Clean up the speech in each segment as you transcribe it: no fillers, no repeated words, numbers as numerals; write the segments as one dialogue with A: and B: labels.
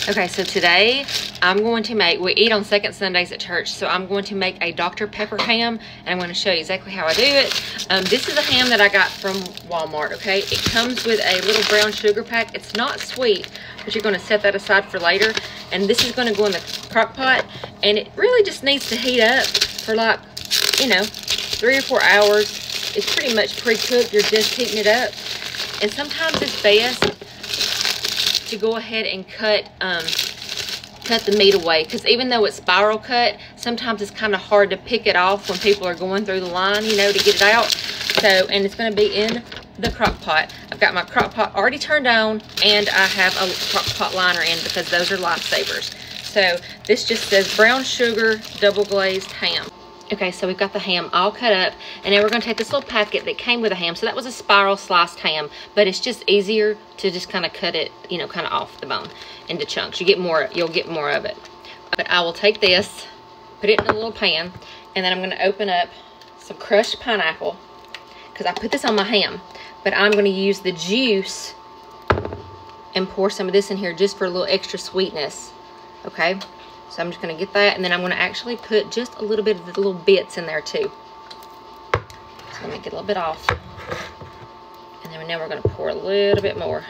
A: Okay, so today I'm going to make, we eat on second Sundays at church, so I'm going to make a Dr. Pepper ham, and I'm going to show you exactly how I do it. This is a ham that I got from Walmart, okay? It comes with a little brown sugar pack. It's not sweet, but you're going to set that aside for later. And this is going to go in the crock pot, and it really just needs to heat up for like, you know, 3 or 4 hours. It's pretty much pre-cooked. You're just heating it up. And sometimes it's best to go ahead and cut the meat away, because even though it's spiral cut, sometimes it's kind of hard to pick it off when people are going through the line, you know, to get it out. So, and it's going to be in the crock pot. I've got my crock pot already turned on, and I have a crock pot liner in because those are lifesavers. So this just says brown sugar double glazed ham. Okay, so we've got the ham all cut up, and now we're going to take this little packet that came with the ham. So that was a spiral sliced ham, but it's just easier to just kind of cut it, you know, kind of off the bone into chunks. You'll get more of it. But I will take this, put it in a little pan, and then I'm going to open up some crushed pineapple, because I put this on my ham, but I'm going to use the juice and pour some of this in here just for a little extra sweetness. Okay. So I'm just going to get that, and then I'm going to actually put just a little bit of the little bits in there too. Just going to make it a little bit off. And then now we're going to pour a little bit more.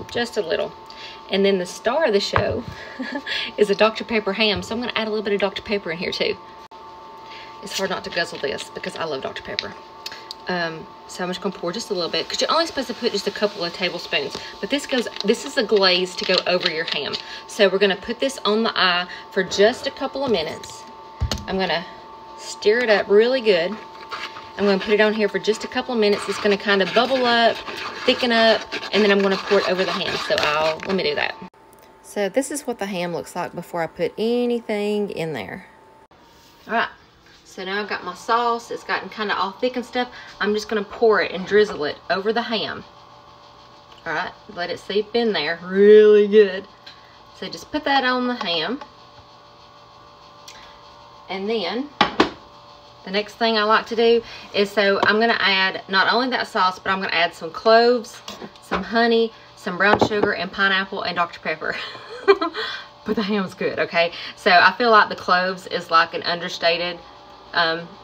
A: Just a little. And then the star of the show is a Dr. Pepper ham. So I'm going to add a little bit of Dr. Pepper in here too. It's hard not to guzzle this because I love Dr. Pepper. So I'm just going to pour just a little bit, because you're only supposed to put just a couple of tablespoons. But this is a glaze to go over your ham. So we're going to put this on the eye for just a couple of minutes. I'm going to stir it up really good. I'm going to put it on here for just a couple of minutes. It's going to kind of bubble up, thicken up, and then I'm going to pour it over the ham. So let me do that. So this is what the ham looks like before I put anything in there. All right. So now I've got my sauce. It's gotten kind of all thick and stuff. I'm just going to pour it and drizzle it over the ham. All right, let it seep in there really good. So just put that on the ham. And then the next thing I like to do is, so I'm going to add not only that sauce, but I'm going to add some cloves, some honey, some brown sugar, and pineapple, and Dr. Pepper. But the ham's good, okay? So I feel like the cloves is like an understated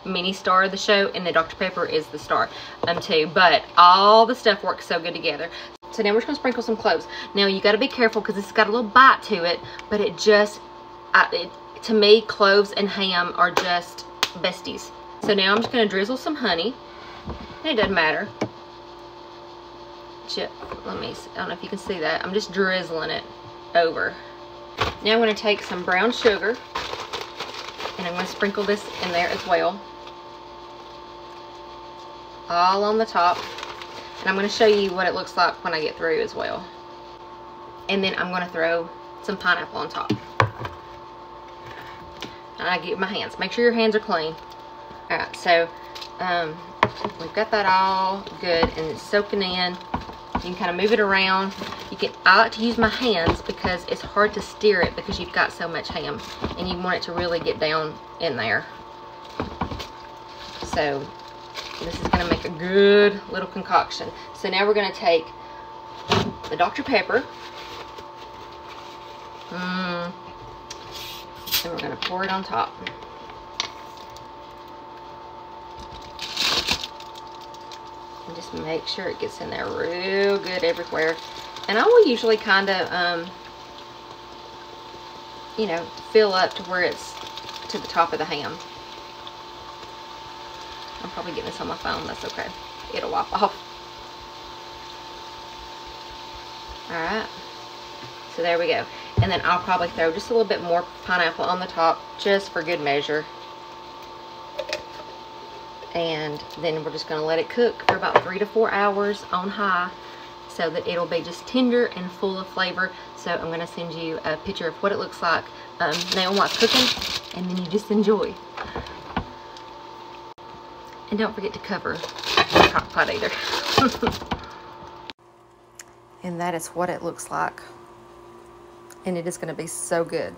A: mini star of the show, and the Dr. Pepper is the star too, but all the stuff works so good together. So now we're just gonna sprinkle some cloves. Now you got to be careful because it's got a little bite to it, but it just to me, cloves and ham are just besties. So now I'm just gonna drizzle some honey. It doesn't matter. Let me see. I don't know if you can see that. I'm just drizzling it over. Now I'm gonna take some brown sugar, and I'm going to sprinkle this in there as well. All on the top. And I'm going to show you what it looks like when I get through as well. And then I'm going to throw some pineapple on top. And I get my hands. Make sure your hands are clean. Alright, so we've got that all good and it's soaking in. You can kind of move it around. I like to use my hands because it's hard to stir it because you've got so much ham and you want it to really get down in there. So this is going to make a good little concoction. So now we're going to take the Dr. Pepper. And we're going to pour it on top. And just make sure it gets in there real good everywhere. And I will usually kind of, you know, fill up to where it's to the top of the ham. I'm probably getting this on my phone. That's okay. It'll wipe off. Alright. So there we go. And then I'll probably throw just a little bit more pineapple on the top just for good measure. And then we're just going to let it cook for about 3 to 4 hours on high so that it'll be just tender and full of flavor. So I'm going to send you a picture of what it looks like now while it's cooking, and then you just enjoy. And don't forget to cover the crock pot either. And that is what it looks like. And it is going to be so good.